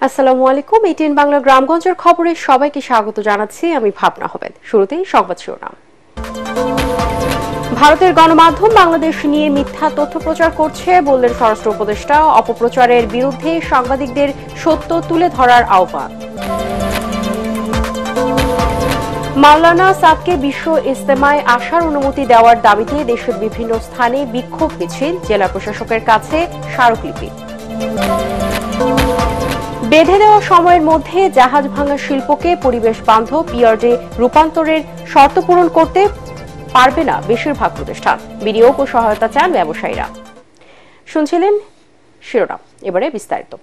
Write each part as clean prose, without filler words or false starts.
আসসালামু আলাইকুম। এটিএন বাংলা গ্রামগঞ্জের খবরে সবাইকে স্বাগত জানাচ্ছি। আমি ভাবনা আহমেদ। শুরুতেই সংবাদ শিরোনাম। ভারতের গণমাধ্যম বাংলাদেশ নিয়ে মিথ্যা তথ্য প্রচার করছে বললেন স্বরাষ্ট্র উপদেষ্টা। অপপ্রচারের বিরুদ্ধে সাংবাদিকদের সত্য তুলে ধরার আহ্বান। মাওলানা সাদকে বিশ্ব ইজতেমায় আসার অনুমতি দেওয়ার দাবিতে দেশের বিভিন্ন স্থানে বিক্ষোভ মিছিল, জেলা প্রশাসকের কাছে স্মারকলিপি। বেঁধে দেওয়া সময়ের মধ্যে জাহাজ ভাঙা শিল্পকে পরিবেশ বান্ধব ইয়ার্ডে রূপান্তরের শর্ত পূরণ করতে পারবে না বেশিরভাগ প্রতিষ্ঠান। বিনিয়োগ ও সহায়তা চান ব্যবসায়ীরা। শুনছিলেন শিরোনাম, এবারে বিস্তারিত।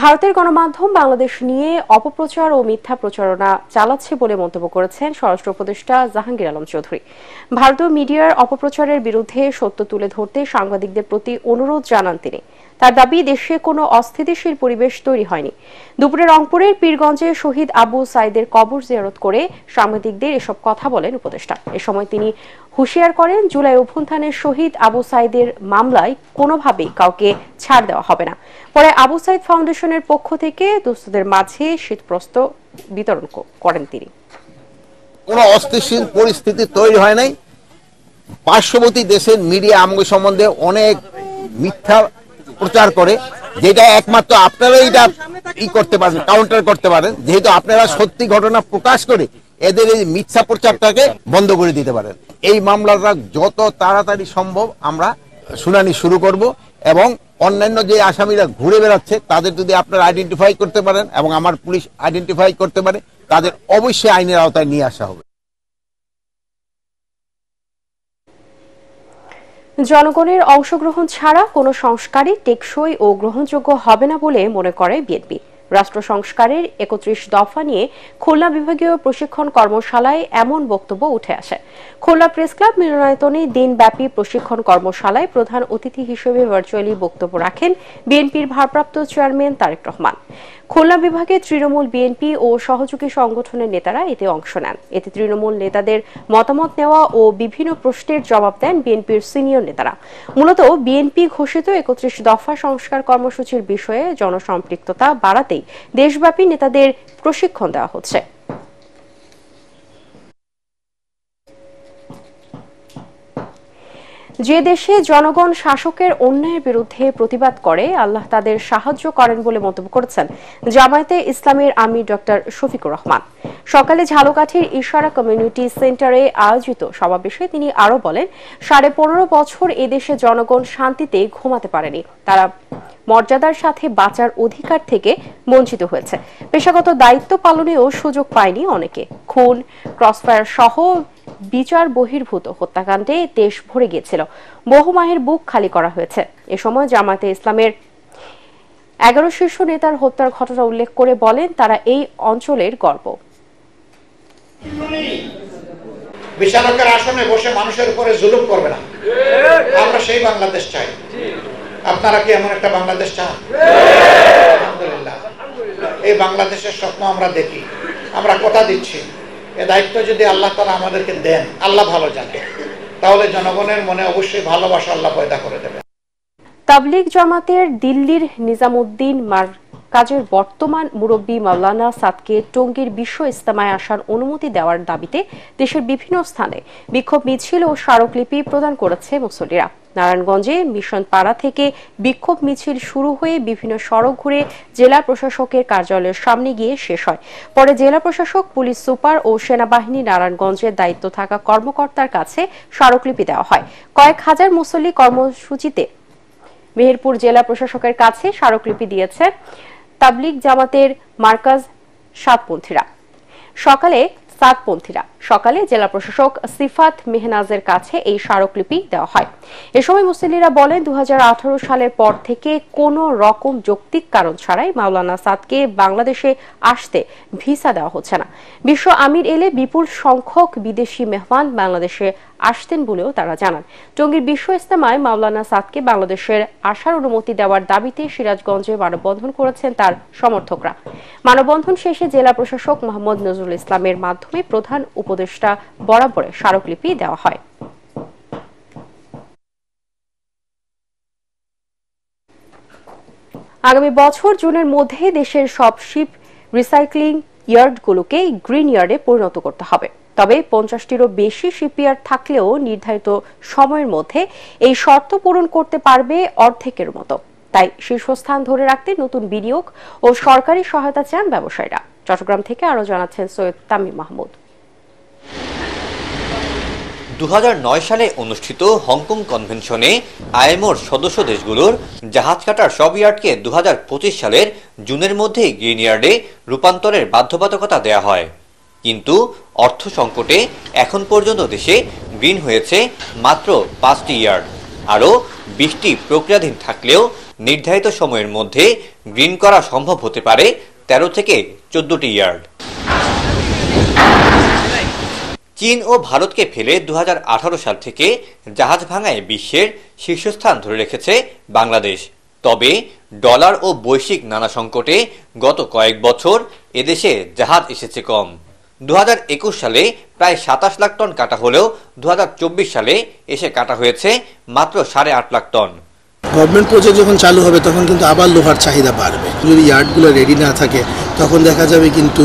ভারতের গণমাধ্যম বাংলাদেশ নিয়ে অপপ্রচার ও মিথ্যা প্রচারণা চালাচ্ছে বলে মন্তব্য করেছেন স্বরাষ্ট্র উপদেষ্টা জাহাঙ্গীর আলম চৌধুরী। ভারতীয় মিডিয়ার অপপ্রচারের বিরুদ্ধে সত্য তুলে ধরতে সাংবাদিকদের প্রতি অনুরোধ জানান তিনি। তার দাবি, দেশে কোনো অস্থিতিশীল পরিবেশ তৈরি হয়নি। দুপুরে রংপুরের পীরগঞ্জে শহীদ আবু সাইদের কবর জিয়ারত করে সাংবাদিকদের এসব কথা বলেন উপদেষ্টা। এ সময় তিনি হুঁশিয়ার করেন, জুলাই অভ্যুত্থানের শহীদ আবু সাইদের মামলায় কোনোভাবেই কাউকে ছাড় দেওয়া হবে না। পরে আবু সাইদ ফাউন্ডেশনের পক্ষ থেকে দুস্থদের মাঝে শীতবস্ত্র বিতরণ করেন তিনি। কোনো অস্থিতিশীল পরিস্থিতি তৈরি হয় নাই। পার্শ্ববর্তী দেশের মিডিয়া আমগো সম্বন্ধে অনেক মিথ্যা প্রচার করে, যেটা একমাত্র আপনারা এটা করতে পারেন, কাউন্টার করতে পারেন, যেহেতু আপনারা সত্যি ঘটনা প্রকাশ করে এদের এই মিথ্যা প্রচারটাকে বন্ধ করে দিতে পারেন। এই মামলাটা যত তাড়াতাড়ি সম্ভব আমরা শুনানি শুরু করব এবং অন্যান্য যে আসামিরা ঘুরে বেড়াচ্ছে তাদের যদি আপনারা আইডেন্টিফাই করতে পারেন এবং আমার পুলিশ আইডেন্টিফাই করতে পারে, তাদের অবশ্যই আইনের আওতায় নিয়ে আসা হবে। জনগণের অংশগ্রহণ ছাড়া কোনো সংস্কারই টেকসই ও গ্রহণযোগ্য হবে না বলে মনে করে বিএনপি। রাষ্ট্র সংস্কারের ৩১ দফা নিয়ে খুলনা বিভাগীয় প্রশিক্ষণ কর্মশালায় এমন বক্তব্য উঠে আসে। খুলনা প্রেস ক্লাব মিলনায়তনে দিনব্যাপী প্রশিক্ষণ কর্মশালায় প্রধান অতিথি হিসেবে ভার্চুয়ালি বক্তব্য রাখেন বিএনপির ভারপ্রাপ্ত চেয়ারম্যান তারেক রহমান। খুলনা বিভাগে তৃণমূল, বিএনপি ও সহযোগী সংগঠনের নেতারা এতে অংশ নেন। এতে তৃণমূল নেতাদের মতামত নেওয়া ও বিভিন্ন প্রশ্নের জবাব দেন বিএনপির সিনিয়র নেতারা। মূলত বিএনপি ঘোষিত ৩১ দফা সংস্কার কর্মসূচির বিষয়ে জনসম্পৃক্ততা বাড়াতেই দেশব্যাপী নেতাদের প্রশিক্ষণ দেওয়া হচ্ছে। যে দেশে জনগণ শাসকের অন্যায়ের বিরুদ্ধে প্রতিবাদ করে, আল্লাহ তাদের সাহায্য করেন বলে মন্তব্য করেছেন জামায়াতে ইসলামীর আমির ডক্টর শফিকুর রহমান। সকালে ঝালকাঠির ইশারা কমিউনিটি সেন্টারে আয়োজিত সমাবেশে তিনি আরো বলেন, ১৫.৫ বছর এদেশে জনগণ শান্তিতে ঘুমাতে পারেনি। তারা মর্যাদার সাথে বাঁচার অধিকার থেকে বঞ্চিত হয়েছে। পেশাগত দায়িত্ব পালনেও সুযোগ পায়নি অনেকে। খুন, ক্রসফায়ার সহ বিচার বহির্ভূত হত্যাকাণ্ডে দেশ ভরে গিয়েছিল। বহু মায়ের বুক খালি করা হয়েছে। এ সময় জামায়াতে ইসলামের ১১ শীর্ষ নেতার হত্যার ঘটনা উল্লেখ করে বলেন, তারা এই অঞ্চলের গর্ব। বিচারকের আসনে বসে মানুষের উপরে জুলুম করবে না, আমরা সেই বাংলাদেশ চাই। আপনারা কি এমন একটা বাংলাদেশ চান? আলহামদুলিল্লাহ, এই বাংলাদেশের স্বপ্ন আমরা দেখি, আমরা কথা দিচ্ছি। এ দায়িত্ব যদি আল্লাহ তাআলা আমাদেরকে দেন, আল্লাহ ভালো জানে, তাহলে জনগণের মনে অবশ্যই ভালোবাসা আল্লাহ পয়দা করে দেবেন। তাবলিগ জামাতের দিল্লির নিজামুদ্দিন মারকাজের বর্তমান মুরব্বী মাওলানা সাদকে টঙ্গীর বিশ্ব ইজতেমায় আসার অনুমতি দেওয়ার দাবিতে দেশের বিভিন্ন স্থানে বিক্ষোভ মিছিল ও স্মারকলিপি প্রদান করেছে মুসল্লিরা। নারায়ণগঞ্জে মিশন পাড়া থেকে বিক্ষোভ মিছিল শুরু হয়ে বিভিন্ন সড়ক ঘুরে জেলা প্রশাসকের কার্যালয়ের সামনে গিয়ে শেষ হয়। পরে জেলা প্রশাসক, পুলিশ সুপার ও সেনাবাহিনী নারায়ণগঞ্জের দায়িত্ব থাকা কর্মকর্তার কাছে স্মারকলিপি দেওয়া হয়। কয়েক হাজার মুসল্লি কর্মসূচিতে মেহেরপুর জেলা প্রশাসকের কাছে স্মারকলিপি দিয়েছে তাবলিগ জামাতের মার্কাজ সাতপন্থীরা। সকালে জেলা প্রশাসক সিফাত মেহনাজের কাছে এই স্মারকলিপি দেওয়া হয়। এ সময় মুসল্লিরা বলেন, ২০১৮ সালের পর থেকে কোনো রকম যৌক্তিক কারণ ছাড়াই মাওলানা সাদকে বাংলাদেশে আসতে ভিসা দেওয়া হচ্ছে না। বিশ্ব আমির এলে বিপুল সংখ্যক বিদেশি মেহমান বাংলাদেশে আসতেন বলেও তারা জানান। টঙ্গীর বিশ্ব ইজতেমায় মাওলানা সাদকে বাংলাদেশের আসার অনুমতি দেওয়ার দাবিতে সিরাজগঞ্জে মানববন্ধন করেছেন তার সমর্থকরা। মানববন্ধন শেষে জেলা প্রশাসক মোহাম্মদ নজরুল ইসলামের মাধ্যমে প্রধান উপদেষ্টা বরাবরে স্মারকলিপি দেওয়া হয়। আগামী বছর জুনের মধ্যে দেশের সব শিপ রিসাইক্লিং ইয়ার্ডগুলোকে গ্রিন ইয়ার্ডে পরিণত করতে হবে। তবে 50টিরও বেশি শিপইয়ার্ড থাকলেও নির্ধারিত সময়ের মধ্যে এই শর্ত পূরণ করতে পারবে অর্ধেকের মতো। তাই শীর্ষস্থান ধরে রাখতে নতুন বিনিয়োগ ও সরকারি সহায়তা চান ব্যবসায়ীরা। চট্টগ্রাম থেকে আরো জানাচ্ছেন সৈয়দ তামিম মাহমুদ। 2009 সালে অনুষ্ঠিত হংকং কনভেনশনে আইএমওর সদস্য দেশগুলোর জাহাজ কাটার সব ইয়ার্ডকে 2025 সালের জুনের মধ্যে গ্রিন ইয়ার্ডে রূপান্তরের বাধ্যবাধকতা দেয়া হয়। কিন্তু অর্থ সংকটে এখন পর্যন্ত দেশে গ্রিন হয়েছে মাত্র 5টি ইয়ার্ড। আরও 20টি প্রক্রিয়াধীন থাকলেও নির্ধারিত সময়ের মধ্যে গ্রিন করা সম্ভব হতে পারে 13 থেকে 14টি ইয়ার্ড। চীন ও ভারতকে ফেলে 2018 সাল থেকে জাহাজ ভাঙায় বিশ্বের শীর্ষস্থান ধরে রেখেছে বাংলাদেশ। তবে ডলার ও বৈশ্বিক নানা সংকটে গত কয়েক বছর এদেশে জাহাজ এসেছে কম। 2021 সালে প্রায় 27 লাখ টন কাটা হলেও 2024 সালে এসে কাটা হয়েছে মাত্র 8.5 লাখ টন। গভর্নমেন্ট প্রজেক্ট যখন চালু হবে তখন কিন্তু আবার লোহার চাহিদা বাড়বে। যদি ইয়ার্ডগুলো রেডি না থাকে তখন দেখা যাবে কিন্তু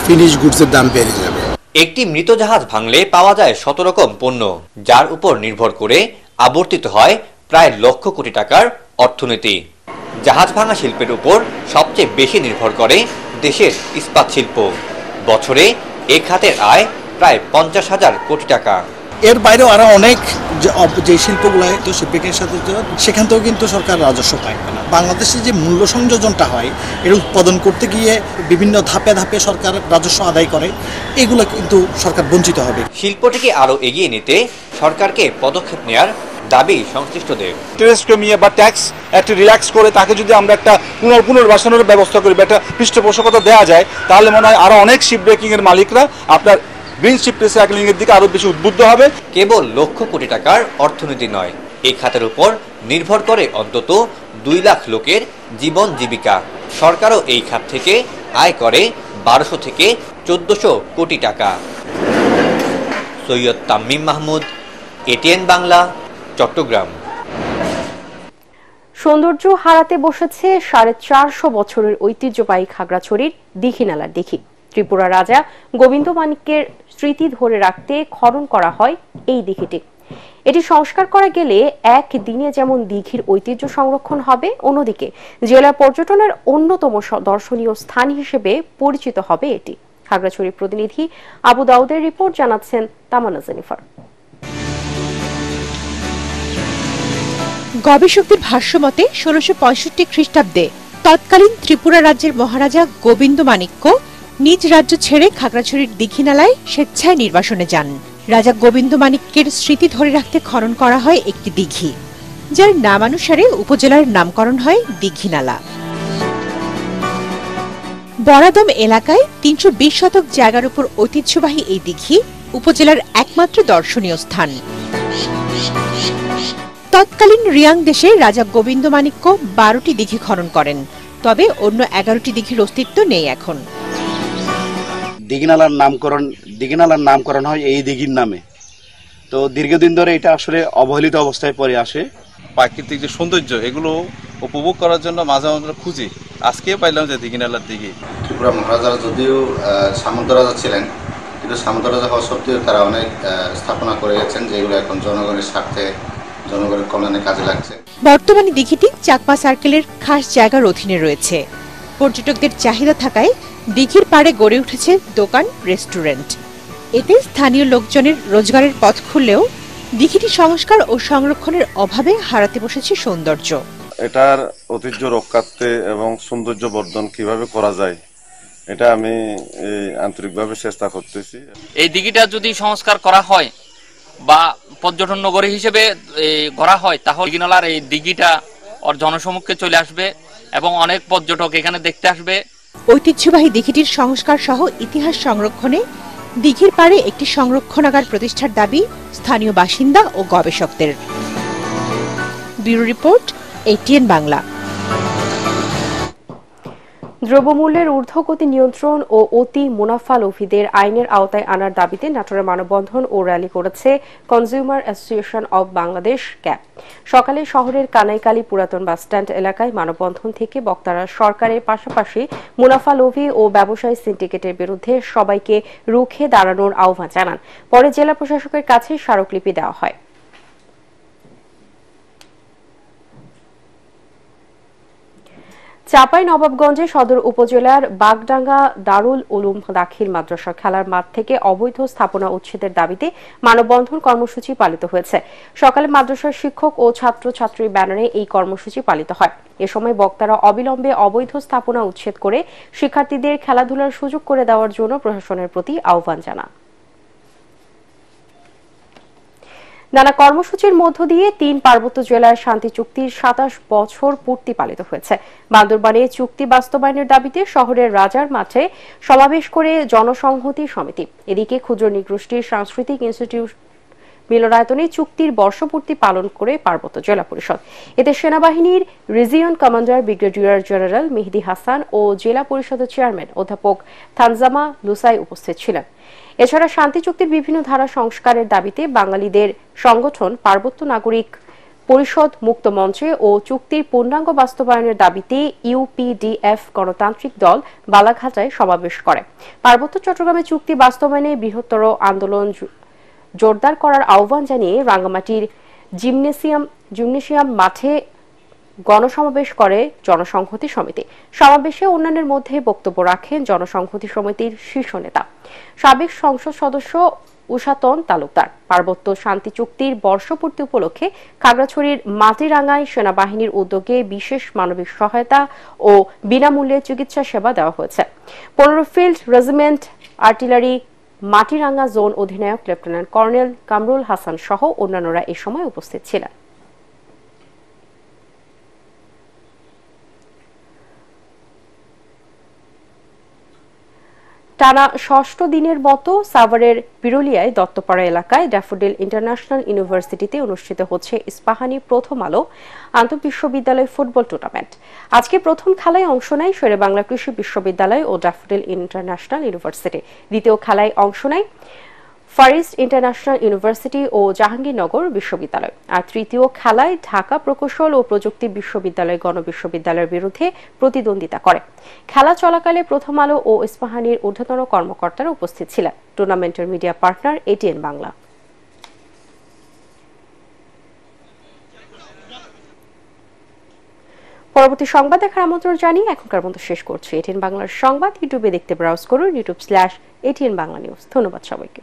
ফিনিশ গুডসের দাম বেড়ে যাবে। একটি মৃত জাহাজ ভাঙলে পাওয়া যায় 100 রকম পণ্য, যার উপর নির্ভর করে আবর্তিত হয় প্রায় লক্ষ কোটি টাকার অর্থনীতি। জাহাজ ভাঙা শিল্পের উপর সবচেয়ে বেশি নির্ভর করে দেশের ইস্পাত শিল্প। বছরে এ খাতের আয় প্রায় 50,000 কোটি টাকা। এর বাইরেও আরো অনেক যে শিল্পগুলো তো শিল্পের সাথে সেখান থেকেও কিন্তু সরকার রাজস্ব পায় না। বাংলাদেশে যে মূল্য সংযোজনটা হয় এর উৎপাদন করতে গিয়ে বিভিন্ন ধাপে ধাপে সরকার রাজস্ব আদায় করে, এগুলো কিন্তু সরকার বঞ্চিত হবে। শিল্পটিকে আরো এগিয়ে নিতে সরকারকে পদক্ষেপ নেওয়ার দাবি সংশ্লিষ্টদের। ইন্টারেস্ট কমিয়ে বা ট্যাক্স একটু রিল্যাক্স করে তাকে যদি আমরা একটা পুনর্বাসনের ব্যবস্থা করি বা একটা পৃষ্ঠপোষকতা দেওয়া যায়, তাহলে মনে হয় আরো অনেক শিপ ব্রেকিং এর মালিকরা আপনার গ্রিন শিপ রিসাইক্লিং এর দিকে আরো বেশি উদ্বুদ্ধ হবে। কেবল লক্ষ কোটি টাকার অর্থনীতি নয়, এই খাতের উপর নির্ভর করে অন্তত 2 লাখ লোকের জীবন জীবিকা। সরকারও এই খাত থেকে আয় করে 1200 থেকে 1400 কোটি টাকা। সৈয়দ তামিম মাহমুদ, এটিএন বাংলা, চট্টগ্রাম। সৌন্দর্য হারাতে বসেছে 450 বছরের ঐতিহ্যবাহী খাগড়াছড়ির দীঘিনালার দিঘি। ত্রিপুরা রাজা গোবিন্দ মাণিক্যের স্মৃতি ধরে রাখতে খনন করা হয় এই দিঘিটি। এটি সংস্কার করা গেলে একদিনে যেমন দিঘির ঐতিহ্য সংরক্ষণ হবে, অন্যদিকে জেলা পর্যটনের অন্যতম দর্শনীয় স্থান হিসেবে পরিচিত হবে এটি। খাগড়াছড়ির প্রতিনিধি আবু দাউদের রিপোর্ট, জানাচ্ছেন তামান্না জেনিফার। গবেষকদের ভাষ্যমতে 1665 খ্রিস্টাব্দে তৎকালীন ত্রিপুরা রাজ্যের মহারাজা গোবিন্দ মাণিক্য নিজ রাজ্য ছেড়ে খাগড়াছড়ির দীঘিনালায় স্বেচ্ছায় নির্বাসনে যান। রাজা গোবিন্দ মাণিক্যের স্মৃতি ধরে রাখতে খনন করা হয় একটি দিঘি, যার নামানুসারে উপজেলার নামকরণ হয় দীঘিনালা। বরাদম এলাকায় 320 শতক জায়গার উপর ঐতিহ্যবাহী এই দিঘি উপজেলার একমাত্র দর্শনীয় স্থান। তৎকালীন রিয়াং দেশে রাজা গোবিন্দ মাণিক্য 12টি দিঘি খনন করেন, তবে অন্য 11টি দিঘির অস্তিত্ব নেই এখন। দীঘিনালার নামকরণ হয় এই দিঘির নামে। তো দীর্ঘদিন ধরে এটা আসলে অবহেলিত অবস্থায় পড়ে আসে। প্রাকৃতিক যে সৌন্দর্য এগুলো উপভোগ করার জন্য মাঝে মাঝে খুঁজি, আজকে পাইলাম যে দীঘিনালার দিঘি। ত্রিপুরা মহারাজারা যদিও সামন্ত রাজা ছিলেন, কিন্তু সামন্ত রাজা হওয়া সত্ত্বেও তারা অনেক স্থাপনা করে গেছেন, যেগুলো এখন জনগণের স্বার্থে, জনগণের কল্যাণে কাজে লাগছে। বর্তমানে দিঘিটি চাকমা সার্কেলের খাস জায়গার অধীনে রয়েছে। পর্যটকদের চাহিদা থাকায় দিঘির পাড়ে গড়ে উঠেছে দোকান, রেস্টুরেন্ট। এতে স্থানীয় লোকজনের রোজগারের পথ খুললেও দিঘিটি সংস্কার ও সংরক্ষণের অভাবে হারাতে বসেছে সৌন্দর্য। এটার ঐতিহ্য রক্ষার্থে এবং সৌন্দর্য বর্ধন কিভাবে করা যায়, এটা আমি আন্তরিকভাবে চেষ্টা করতেছি। এই দিঘিটা যদি সংস্কার করা হয় বা পর্যটন নগরী হিসেবে গড়া হয়, তাহলে দীঘিনালার এই দিঘিটা ওর জনসমক্ষে চলে আসবে এবং অনেক পর্যটক এখানে দেখতে আসবে। ঐতিহ্যবাহী দিঘিটির সংস্কার সহ ইতিহাস সংরক্ষণে দিঘির পাড়ে একটি সংরক্ষণাগার প্রতিষ্ঠার দাবি স্থানীয় বাসিন্দা ও গবেষকদের। Bureau report, ATN Bangla. দ্রব্যমূল্যের ঊর্ধ্বগতি নিয়ন্ত্রণ ও অতি মুনাফা লোভীদের আইনের আওতায় আনার দাবিতে নাটোরে মানববন্ধন ও র্যালি করেছে consumer association of Bangladesh cap. সকালে শহরের কানাইকালী পুরাতন বাসস্ট্যান্ড এলাকায় মানববন্ধন থেকে বক্তারা সরকারের পাশাপাশি মুনাফা লোভী ও ব্যবসায়ী সিন্ডিকেটের বিরুদ্ধে সবাইকে রুখে দাঁড়ানোর আহ্বান জানান। পরে জেলা প্রশাসকের কাছে স্মারকলিপি দেওয়া হয়। চাঁপাইনবাবগঞ্জে সদর উপজেলার বাগডাঙ্গা দারুল উলুম দাখিল মাদ্রাসা খেলার মাঠ থেকে অবৈধ স্থাপনা উচ্ছেদের দাবিতে মানববন্ধন কর্মসূচি পালিত হয়েছে। সকালে মাদ্রাসার শিক্ষক ও ছাত্রছাত্রীর ব্যানারে এই কর্মসূচি পালিত হয়। এ সময় বক্তারা অবিলম্বে অবৈধ স্থাপনা উচ্ছেদ করে শিক্ষার্থীদের খেলাধুলার সুযোগ করে দেওয়ার জন্য প্রশাসনের প্রতি আহ্বান জানান। নানা কর্মসূচির মধ্য দিয়ে ৩ পার্বত্য জেলার শান্তি চুক্তির ২৭ বছর পূর্তি পালিত হয়েছে। বান্দরবানে চুক্তি বাস্তবায়নের দাবিতে শহরের রাজার মাঠে সমাবেশ করে জনসংহতি সমিতি। এদিকে ক্ষুদ্র নৃগোষ্ঠীর সাংস্কৃতিক ইনস্টিটিউট মিলনায়তনে চুক্তির বর্ষপূর্তি পালন করে পার্বত্য জেলা পরিষদ। এতে সেনাবাহিনীর রিজিয়ন কমান্ডার ব্রিগেডিয়ার জেনারেল মেহেদী হাসান ও জেলা পরিষদের চেয়ারম্যান অধ্যাপক থানজামা লুসাই উপস্থিত ছিলেন। এছাড়া শান্তি চুক্তির বিভিন্ন ধারা সংস্কারের দাবিতে বাঙালিদের সংগঠন পার্বত্য নাগরিক পরিষদ মুক্ত মঞ্চে ও চুক্তির পূর্ণাঙ্গ বাস্তবায়নের দাবিতে ইউপিডিএফ গণতান্ত্রিক দল বালাঘাটায় সমাবেশ করে। পার্বত্য চট্টগ্রামে চুক্তি বাস্তবায়নে বৃহত্তর আন্দোলন জোরদার করার আহ্বান জানিয়ে রাঙ্গামাটির জিমনেশিয়াম মাঠে গণসমাবেশ করে জনসংহতি সমিতি। সমাবেশে অন্যান্যের মধ্যে বক্তব্য রাখেন জনসংহতি সমিতির শীর্ষ নেতা সাবেক সংসদ সদস্য উষাতন তালুকদার। পার্বত্য শান্তি চুক্তির বর্ষপূর্তি উপলক্ষে খাগড়াছড়ির মাটিরাঙ্গায় সেনাবাহিনীর উদ্যোগে বিশেষ মানবিক সহায়তা ও বিনামূল্যে চিকিৎসা সেবা দেওয়া হয়েছে। 15 field regiment artillery Matiranga zone অধিনায়ক লেফটেন্যান্ট কর্নেল কামরুল হাসান সহ অন্যান্যরা এ সময় উপস্থিত ছিলেন। টানা ৬ষ্ঠ দিনের মতো সাভারের বিরুলিয়ায় দত্তপাড়া এলাকায় ড্যাফোডিল ইন্টারন্যাশনাল ইউনিভার্সিটিতে অনুষ্ঠিত হচ্ছে ইস্পাহানি প্রথম আলো আন্তঃবিশ্ববিদ্যালয় ফুটবল টুর্নামেন্ট। আজকে প্রথম খেলায় অংশ নেয় শেরেবাংলা কৃষি বিশ্ববিদ্যালয় ও ড্যাফোডিল ইন্টারন্যাশনাল ইউনিভার্সিটি। দ্বিতীয় খেলায় অংশ নেয় ফারিস্ট ইন্টারন্যাশনাল ইউনিভার্সিটি ও জাহাঙ্গীরনগর বিশ্ববিদ্যালয়। আর তৃতীয় খেলায় ঢাকা প্রকৌশল ও প্রযুক্তি বিশ্ববিদ্যালয় গণবিশ্ববিদ্যালয়ের বিরুদ্ধে প্রতিদ্বন্দ্বিতা করে। খেলা চলাকালে প্রথম আলো ও ইস্পাহানির ঊর্ধ্বতন কর্মকর্তারা উপস্থিত ছিলেন। টুর্নামেন্টের মিডিয়া পার্টনার এটিএন বাংলা। পরবর্তী সংবাদ দেখার আমন্ত্রণ জানিয়ে এখনকার মতো শেষ করছি। এটিএন বাংলার সংবাদ ইউটিউবে দেখতে ব্রাউজ করুন youtube/ATN বাংলা নিউজ। ধন্যবাদ সবাইকে।